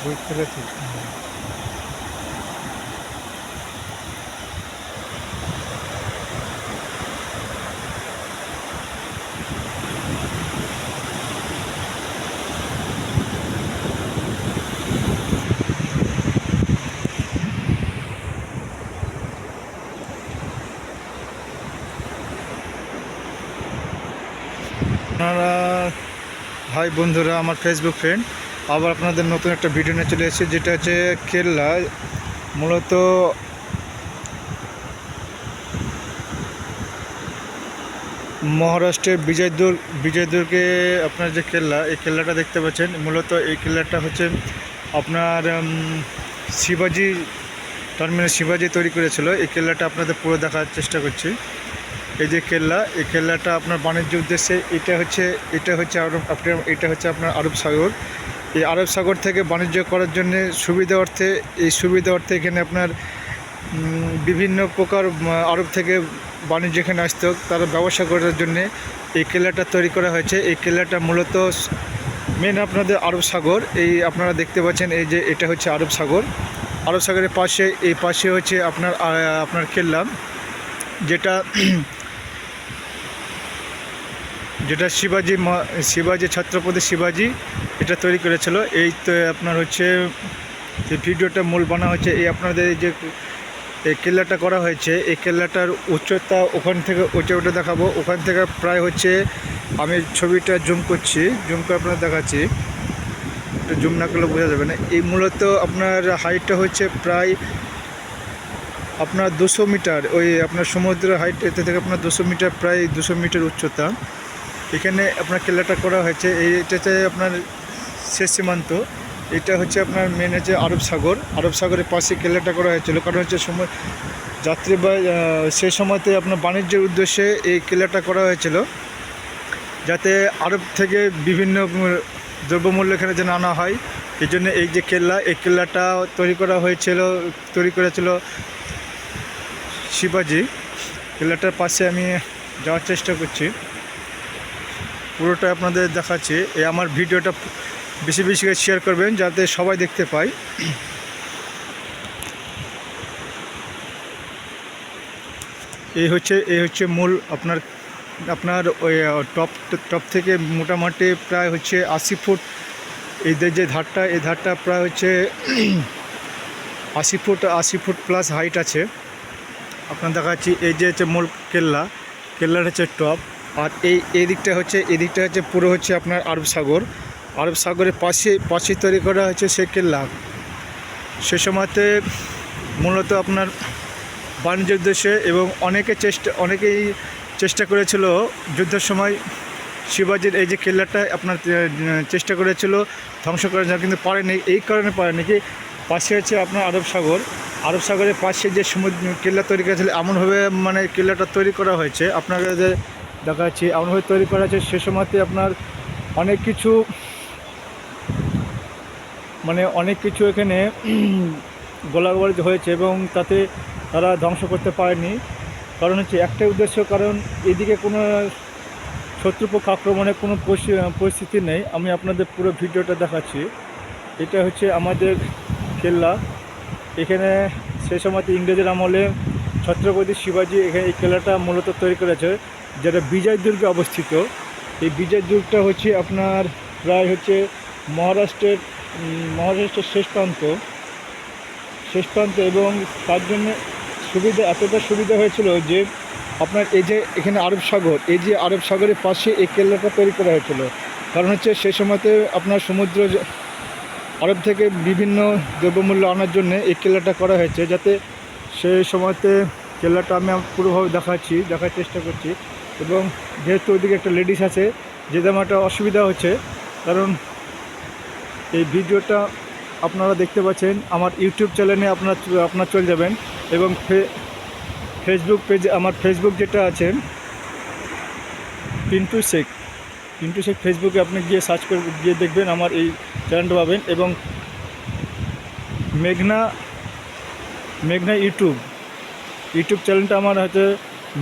বই ফেলেছি। আপনারা ভাই বন্ধুরা, আমার ফেসবুক ফ্রেন্ড, আবার আপনাদের নতুন একটা ভিডিও নিয়ে চলে এসেছি, যেটা হচ্ছে কেল্লা। মূলত মহারাষ্ট্রের বিজয়দুর্গে আপনার যে কেল্লা, এই কেল্লাটা দেখতে পাচ্ছেন। মূলত এই কেল্লাটা হচ্ছে আপনার শিবাজি টার্মিনাল শিবাজি তৈরি করেছিল। এই কেল্লাটা আপনাদের পুরো দেখার চেষ্টা করছি। এই যে কেল্লা, এই কেল্লাটা আপনার বাণিজ্য উদ্দেশ্যে এটা হচ্ছে আপনার আরব সাগর। এই আরব সাগর থেকে বাণিজ্য করার জন্য সুবিধা অর্থে এখানে আপনার বিভিন্ন প্রকার আরব থেকে বাণিজ্য এখানে আসতো, তারা ব্যবসা করার জন্যে এই কেল্লাটা তৈরি করা হয়েছে। এই কেল্লাটা মূলত মেন আপনাদের আরব সাগর। এই আপনারা দেখতে পাচ্ছেন, এই যে এটা হচ্ছে আরব সাগর। আরব সাগরের পাশে এই পাশে হচ্ছে আপনার কেল্লা, যেটা যেটা শিবাজি ছত্রপতি শিবাজি এটা তৈরি করেছিল। এই তো আপনার হচ্ছে এই ভিডিওটা মূল বানা হচ্ছে এই আপনাদের এই যে এই কেল্লাটা করা হয়েছে। এই কেল্লাটার উচ্চতা ওখান থেকে উঠে দেখাবো। ওখান থেকে প্রায় হচ্ছে, আমি ছবিটা জুম করে আপনার দেখাচ্ছি, জুম না করলে বোঝা যাবে না। এই মূলত আপনার হাইটটা হচ্ছে প্রায় আপনার 200 মিটার। ওই আপনার সমুদ্রের হাইট এতে থেকে আপনার 200 মিটার, প্রায় 200 মিটার উচ্চতা। এখানে আপনার কেল্লাটা করা হয়েছে। এইটাতে আপনার শেষ সীমান্ত, এটা হচ্ছে আপনার মেন হচ্ছে আরব সাগরের পাশে কেল্লাটা করা হয়েছিল। কারণ হচ্ছে যাত্রী বা সেই সময়তে আপনার বাণিজ্যের উদ্দেশ্যে এই কেল্লাটা করা হয়েছিল, যাতে আরব থেকে বিভিন্ন দ্রব্যমূল্য এখানে যেন আনা হয়। এই জন্য এই যে এই কেল্লাটা তৈরি করেছিল শিবাজি। কেল্লাটার পাশে আমি যাওয়ার চেষ্টা করছি, পুরোটা আপনাদের দেখাচ্ছি। এই আমার ভিডিওটা বেশি বেশি করে শেয়ার করবেন, যাতে সবাই দেখতে পায়। এই হচ্ছে মূল আপনার ওই টপ থেকে মোটামুটি প্রায় হচ্ছে 80 ফুট। এদের যে ধারটা, এই ধারটা প্রায় হচ্ছে 80 ফুট প্লাস হাইট আছে। আপনার দেখাচ্ছি, এই যে হচ্ছে মূল কেল্লার হচ্ছে টপ। আর এই দিকটা হচ্ছে পুরো হচ্ছে আপনার আরব সাগরের পাশে তৈরি করা হয়েছে সে কেল্লা। সে সময়তে মূলত আপনার বাণিজ্য উদ্দেশ্যে, এবং অনেকেই চেষ্টা করেছিল যুদ্ধের সময় শিবাজির এই যে কেল্লাটা আপনার চেষ্টা করেছিল ধ্বংস করার জন্য, কিন্তু পারেনি। এই কারণে পারেনি কি, পাশে হচ্ছে আপনার আরব সাগরের পাশে যে কেল্লা তৈরি করেছিল, এমনভাবে মানে কেল্লাটা তৈরি করা হয়েছে, আপনাকে দেখাচ্ছি, এমনভাবে তৈরি করা হয়েছে সে সময়তে আপনার অনেক কিছু এখানে গোলাগুলি হয়েছে, এবং তাতে তারা ধ্বংস করতে পারেনি। কারণ হচ্ছে একটাই উদ্দেশ্য, কারণ এদিকে কোনো শত্রুপক্ষ আক্রমণের কোনো পরিস্থিতি নেই। আমি আপনাদের পুরো ভিডিওটা দেখাচ্ছি। এটা হচ্ছে আমাদের কেল্লা। এখানে সেই সময়তে ইংরেজের আমলে ছত্রপতি শিবাজি এখানে এই কেল্লাটা মূলত তৈরি করেছে, যেটা বিজয়দুর্গে অবস্থিত। এই বিজয়দুর্গটা হচ্ছে আপনার প্রায় হচ্ছে মহারাষ্ট্রের শেষ প্রান্ত, এবং তার জন্য এতটা সুবিধা হয়েছিল যে আপনার এই যে এখানে আরব সাগরের পাশে এই কেল্লাটা তৈরি করা হয়েছিল। কারণ হচ্ছে সেই সময়তে আপনার আরব থেকে বিভিন্ন দ্রব্যমূল্য আনার জন্য এই কেল্লাটা করা হয়েছে, যাতে সেই সময়তে কেল্লাটা আমি পুরোভাবে দেখার চেষ্টা করছি। এবং যেহেতু ওইদিকে একটা লেডিস আছে, যেতে আমার একটা অসুবিধা হচ্ছে, কারণ এই ভিডিওটা আপনারা দেখতে পাচ্ছেন আমার ইউটিউব চ্যানেলে আপনার চলে যাবেন, এবং ফেসবুক পেজে, আমার ফেসবুক যেটা আছে পিন্টু শেখ ফেসবুকে আপনি গিয়ে সার্চ করে গিয়ে দেখবেন, আমার এই চ্যানেলটা পাবেন। এবং মেঘনা ইউটিউব চ্যানেলটা আমার হচ্ছে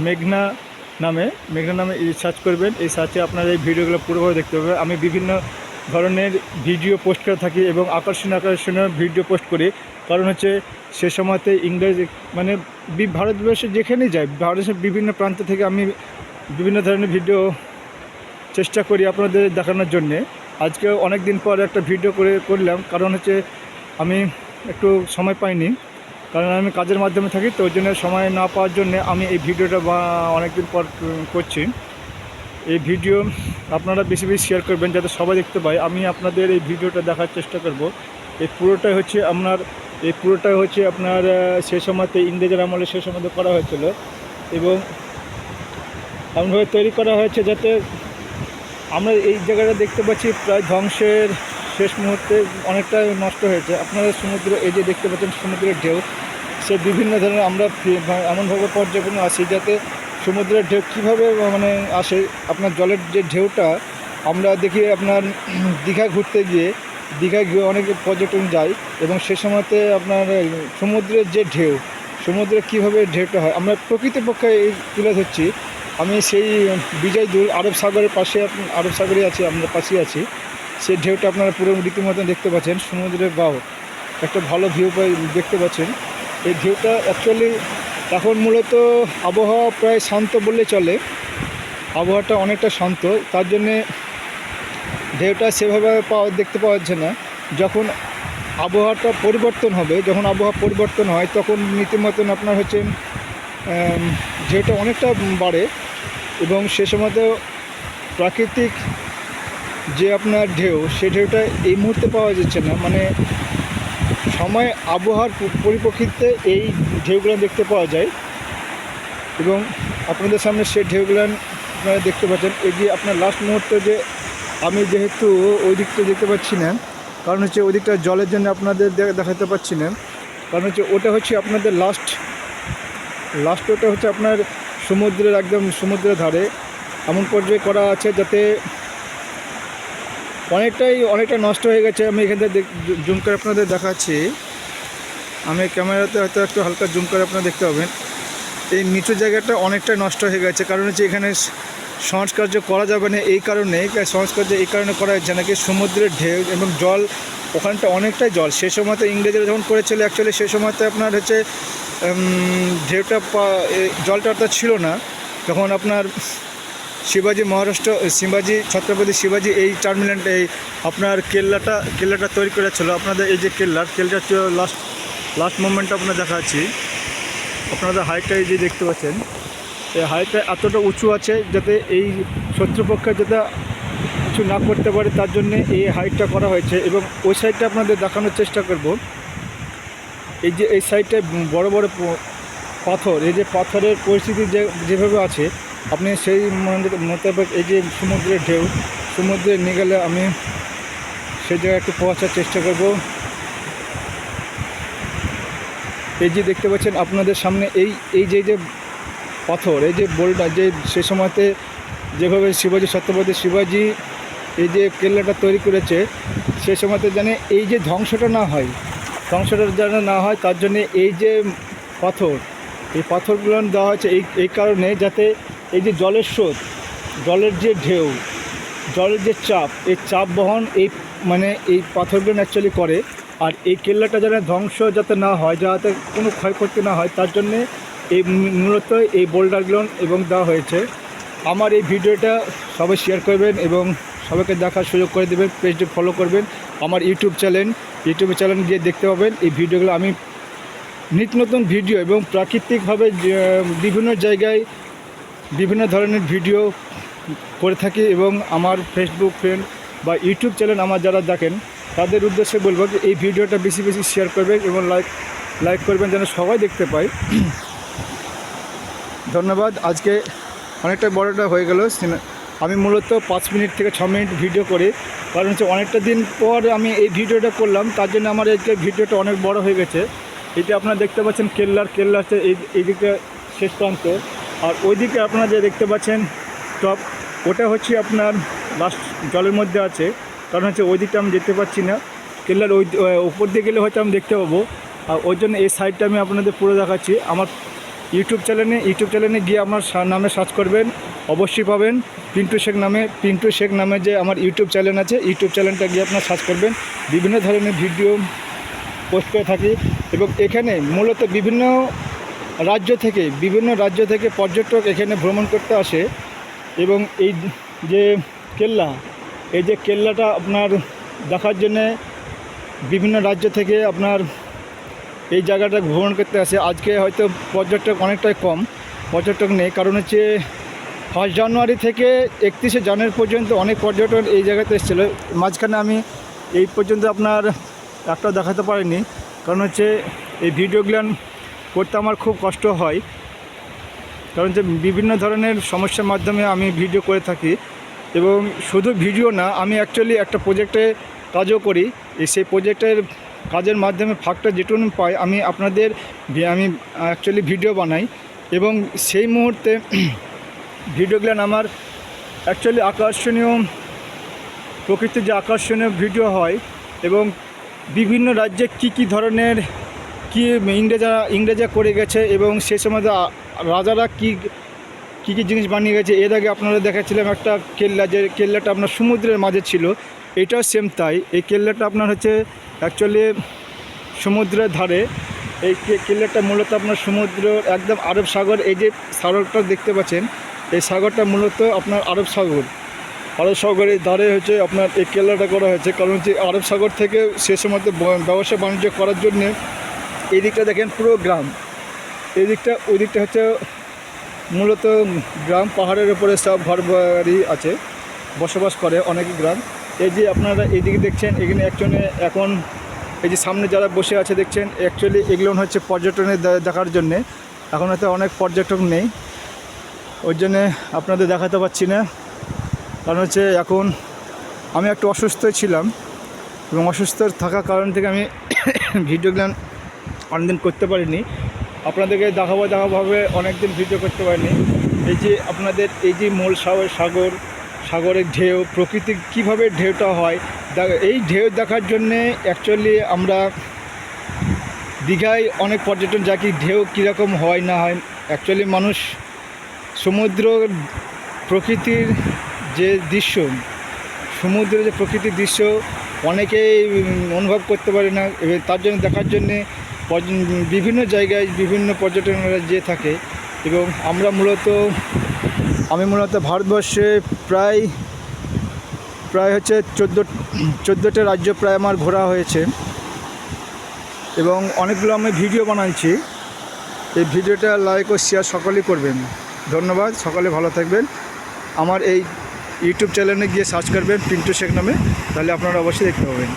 মেঘনা নামে সার্চ করবেন। এই সার্চে আপনার এই ভিডিওগুলো পুরোভাবে দেখতে পাবেন। আমি বিভিন্ন ধরনের ভিডিও পোস্ট করে থাকি এবং আকর্ষণীয় ভিডিও পোস্ট করি। কারণ হচ্ছে সে সময়তে ইংরেজি মানে ভারতবর্ষে যেখানেই যাই, ভারতবর্ষের বিভিন্ন প্রান্ত থেকে আমি বিভিন্ন ধরনের ভিডিও চেষ্টা করি আপনাদের দেখানোর জন্যে। আজকে অনেক দিন পর একটা ভিডিও করলাম, কারণ হচ্ছে আমি একটু সময় পাইনি, কারণ আমি কাজের মাধ্যমে থাকি, তো ওই জন্য সময় না পাওয়ার জন্যে আমি এই ভিডিওটা অনেক দিন পর করছি। এই ভিডিও আপনারা বেশি বেশি শেয়ার করবেন যাতে সবাই দেখতে পায়। আমি আপনাদের এই ভিডিওটা দেখার চেষ্টা করব। এই পুরোটাই হচ্ছে আপনার সে সময়তে ইংরেজের আমলে সে সময়তে করা হয়েছিল এবং এমনভাবে তৈরি করা হয়েছে যাতে আমরা এই জায়গাটা দেখতে পাচ্ছি প্রায় ধ্বংসের শেষ মুহূর্তে অনেকটা নষ্ট হয়েছে। আপনারা সমুদ্র এই যে দেখতে পাচ্ছেন সমুদ্রের ঢেউ, সে বিভিন্ন ধরনের আমরা এমনভাবে পর্যবেক্ষণ আসি যাতে সমুদ্রের ঢেউ কীভাবে মানে আসে। আপনার জলের যে ঢেউটা আমরা দেখি আপনার দীঘা ঘুরতে গিয়ে অনেক পর্যটন যায় এবং সে সময়তে আপনার সমুদ্রের যে ঢেউ, সমুদ্রে কীভাবে ঢেউটা হয় আমরা প্রকৃতপক্ষে এই তুলে ধরছি। আমি সেই বিজয়দুল আরব সাগরের পাশে আরব সাগরে আছি, আমরা পাশে আছি। সেই ঢেউটা আপনারা পুরো রীতিমতন দেখতে পাচ্ছেন, সমুদ্রের বাও একটা ভালো ভিউ দেখতে পাচ্ছেন। এই ঢেউটা অ্যাকচুয়ালি এখন মূলত আবহাওয়া প্রায় শান্ত বললে চলে, আবহাওয়াটা অনেকটা শান্ত, তার জন্যে ঢেউটা সেভাবে দেখতে পাওয়া যাচ্ছে না। যখন আবহাওয়াটা পরিবর্তন হবে, যখন আবহাওয়া পরিবর্তন হয় তখন রীতিমতন আপনার হচ্ছে ঢেউটা অনেকটা বাড়ে এবং সে সময়তেও প্রাকৃতিক যে আপনার ঢেউ, সে ঢেউটা এই মুহূর্তে পাওয়া যাচ্ছে না। মানে সময় আবহাওয়ার পরিপ্রেক্ষিতে এই ঢেউগুলো দেখতে পাওয়া যায় এবং আপনাদের সামনে সেই ঢেউগুলো আপনারা দেখতে পাচ্ছেন। এই যে আপনার লাস্ট মুহূর্তে যে আমি যেহেতু ওই দিকটা দেখতে পাচ্ছি না, কারণ হচ্ছে ওই দিকটা জলের জন্য আপনাদের দেখাতে পাচ্ছি না, কারণ হচ্ছে ওটা হচ্ছে আপনাদের লাস্ট ওটা হচ্ছে আপনার সমুদ্রের একদম সমুদ্রের ধারে এমন পর্যায়ে করা আছে যাতে অনেকটা নষ্ট হয়ে গেছে। আমি এখান থেকে জুম করে আপনাদের দেখাচ্ছি, আমি ক্যামেরাতে হয়তো একটু হালকা জুম করে আপনারা দেখতে পাবেন। এই নিচু জায়গাটা অনেকটা নষ্ট হয়ে গেছে, কারণ হচ্ছে এখানে সংস্কার্য করা যাবে না। এই কারণে সংস্কার্য এই কারণে করা হচ্ছে নাকি সমুদ্রের ঢেউ এবং জল, ওখানটা অনেকটাই জল। সে সময়তে ইংরেজরা যখন করেছিল অ্যাকচুয়ালি সে সময়তে আপনার হচ্ছে ঢেউটা জলটা অর্থাৎ ছিল না। যখন আপনার ছত্রপতি শিবাজি এই টার্মিনাল এই আপনার কেল্লাটা তৈরি করেছিল, আপনাদের এই যে কেল্লাটা লাস্ট মোমেন্টটা আপনার দেখাচ্ছি। আপনাদের হাইটটা এই যে দেখতে পাচ্ছেন, এই হাইটটা এতটা উঁচু আছে যাতে এই শত্রুপক্ষে যাতে কিছু না করতে পারে, তার জন্যে এই হাইটটা করা হয়েছে। এবং ওই সাইডটা আপনাদের দেখানোর চেষ্টা করব। এই যে এই সাইডটায় বড় বড় পাথর, এই যে পাথরের পরিস্থিতি যেভাবে আছে আপনি সেই মোতাবেক এই যে সমুদ্রের ঢেউ, সমুদ্রে নিয়ে গেলে আমি সেই জায়গায় একটু পৌঁছার চেষ্টা করব। এই যে দেখতে পাচ্ছেন আপনাদের সামনে এই যে পাথর, এই যে বোল্ডার, যে সে সময়তে যেভাবে ছত্রপতি শিবাজি এই যে কেল্লাটা তৈরি করেছে, সে সময়তে জানে এই যে ধ্বংসটা যেন না হয় তার জন্যে এই যে এই পাথরগুলো দেওয়া হয়েছে এই কারণে যাতে এই যে জলের স্রোত, জলের যে ঢেউ, জলের যে চাপ, এই চাপ বহন এই পাথরগুলো অ্যাকচুয়ালি করে। আর এই কেল্লাটা যেন ধ্বংস যাতে না হয়, যাতে কোনো ক্ষয়ক্ষতি না হয়, তার জন্যে এই মূলত এই বোল্ডারগুলো এবং দেওয়া হয়েছে। আমার এই ভিডিওটা সবাই শেয়ার করবেন এবং সবাইকে দেখার সুযোগ করে দেবেন, পেজটি ফলো করবেন। আমার ইউটিউব চ্যানেল গিয়ে দেখতে পাবেন এই ভিডিওগুলো। আমি নিত্য নতুন ভিডিও এবং প্রাকৃতিকভাবে বিভিন্ন জায়গায় বিভিন্ন ধরনের ভিডিও করে থাকি এবং আমার ফেসবুক ফ্রেন্ড বা ইউটিউব চ্যানেল আমার যারা দেখেন তাদের উদ্দেশ্যে বলবো যে এই ভিডিওটা বেশি বেশি শেয়ার করবেন এবং লাইক করবেন যেন সবাই দেখতে পায়। ধন্যবাদ। আজকে অনেকটা বড়টা হয়ে গেল। আমি মূলত 5 মিনিট থেকে 6 মিনিট ভিডিও করি, কারণ হচ্ছে অনেকটা দিন পর আমি এই ভিডিওটা করলাম, তার জন্য আমার আজকে ভিডিওটা অনেক বড় হয়ে গেছে। এই যে আপনারা দেখতে পাচ্ছেন কেল্লা হচ্ছে এই দিকে শেষ প্রান্ত, আর ওইদিকে আপনারা যে দেখতে পাচ্ছেন টপ, ওটা হচ্ছে আপনার লাস্ট জলের মধ্যে আছে, কারণ হচ্ছে ওই দিকটা আমি দেখতে পাচ্ছি না। কেল্লার ওই উপর দিয়ে গেলে হয়তো আমি দেখতে পাবো, আর ওই জন্য এই সাইডটা আমি আপনাদের পুরো দেখাচ্ছি। আমার ইউটিউব চ্যানেলে গিয়ে আমার নামে সার্চ করবেন, অবশ্যই পাবেন। পিন্টু শেখ নামে যে আমার ইউটিউব চ্যানেল আছে, ইউটিউব চ্যানেলটা গিয়ে আপনার সার্চ করবেন। বিভিন্ন ধরনের ভিডিও পোস্ট করে থাকি এবং এখানে মূলত বিভিন্ন রাজ্য থেকে পর্যটক এখানে ভ্রমণ করতে আসে এবং এই যে কেল্লাটা আপনার দেখার জন্যে বিভিন্ন রাজ্য থেকে আপনার এই জায়গাটা ভ্রমণ করতে আসে। আজকে হয়তো পর্যটক অনেকটাই কম, পর্যটক নেই, কারণ হচ্ছে 1 জানুয়ারি থেকে 31 জানুয়ারি পর্যন্ত অনেক পর্যটক এই জায়গাতে এসেছিলো। মাঝখানে আমি এই পর্যন্ত আপনার একটা দেখাতে পারিনি, কারণ হচ্ছে এই ভিডিওগুলো করতে আমার খুব কষ্ট হয়, কারণ যে বিভিন্ন ধরনের সমস্যার মাধ্যমে আমি ভিডিও করে থাকি। এবং শুধু ভিডিও না, আমি অ্যাকচুয়ালি একটা প্রজেক্টে কাজও করি। সেই প্রজেক্টের কাজের মাধ্যমে ফাঁকটা যেটুকু পাই আমি অ্যাকচুয়ালি ভিডিও বানাই এবং সেই মুহূর্তে ভিডিওগুলো আমার অ্যাকচুয়ালি আকর্ষণীয়, প্রকৃতির যে আকর্ষণীয় ভিডিও হয় এবং বিভিন্ন রাজ্যে কী ধরনের ইংরেজরা করে গেছে এবং সে সময় রাজারা কী জিনিস বানিয়ে গেছে। এর আগে আপনারা দেখাচ্ছিলাম একটা কেল্লাটা আপনার সমুদ্রের মাঝে ছিল, এটাও সেম তাই। এই কেল্লাটা আপনার হচ্ছে অ্যাকচুয়ালি সমুদ্রের ধারে। এই কেল্লাটা মূলত আপনার সমুদ্র একদম আরব সাগর, এই যে সাগরটা দেখতে পাচ্ছেন, এই সাগরটা মূলত আপনার আরব সাগরের ধারে হচ্ছে আপনার এই কেল্লাটা করা হয়েছে। কারণ হচ্ছে আরব সাগর থেকে সে সময় ব্যবসা বাণিজ্য করার জন্যে এই দিকটা দেখেন পুরো গ্রাম, ওই দিকটা হচ্ছে মূলত গ্রাম, পাহাড়ের উপরে সব ঘরবাড়ি আছে, বসবাস করে অনেক গ্রাম। এই যে আপনারা এইদিকে দেখছেন, এখানে এখন এই যে সামনে যারা বসে আছে দেখছেন, অ্যাকচুয়ালি এগুলো হচ্ছে পর্যটনে দেখার জন্যে। এখন হয়তো অনেক পর্যটক নেই, ওই জন্যে আপনাদের দেখাতে পারছি না। কারণ হচ্ছে এখন আমি একটু অসুস্থ ছিলাম এবং অসুস্থ থাকার কারণ থেকে আমি ভিডিওগুলো অনেকদিন করতে পারিনি, আপনাদেরকে দেখাবোভাবে অনেকদিন ভিডিও করতে পারিনি। এই যে আপনাদের এই যে মূল সাগরের ঢেউ, প্রকৃতির কীভাবে ঢেউটা হয়, এই ঢেউ দেখার জন্যে অ্যাকচুয়ালি আমরা দীঘায় অনেক পর্যটন যাই, ঢেউ কীরকম হয় না হয়। অ্যাকচুয়ালি মানুষ সমুদ্র প্রকৃতির যে দৃশ্য, সমুদ্রের যে প্রকৃতির দৃশ্য অনেকেই অনুভব করতে পারে না, তার জন্য দেখার জন্যে বিভিন্ন জায়গায় বিভিন্ন পর্যটকরা যেয়ে থাকে। এবং আমি মূলত ভারতবর্ষে প্রায় হচ্ছে 14টা রাজ্য প্রায় আমার ঘোরা হয়েছে এবং অনেকগুলো আমি ভিডিও বানাচ্ছি। এই ভিডিওটা লাইক ও শেয়ার সকলেই করবেন। ধন্যবাদ, সকলে ভালো থাকবেন। আমার এই ইউটিউব চ্যানেলে গিয়ে সার্চ করবেন পিন্টু শেখ নামে, তাহলে আপনারা অবশ্যই দেখতে পাবেন।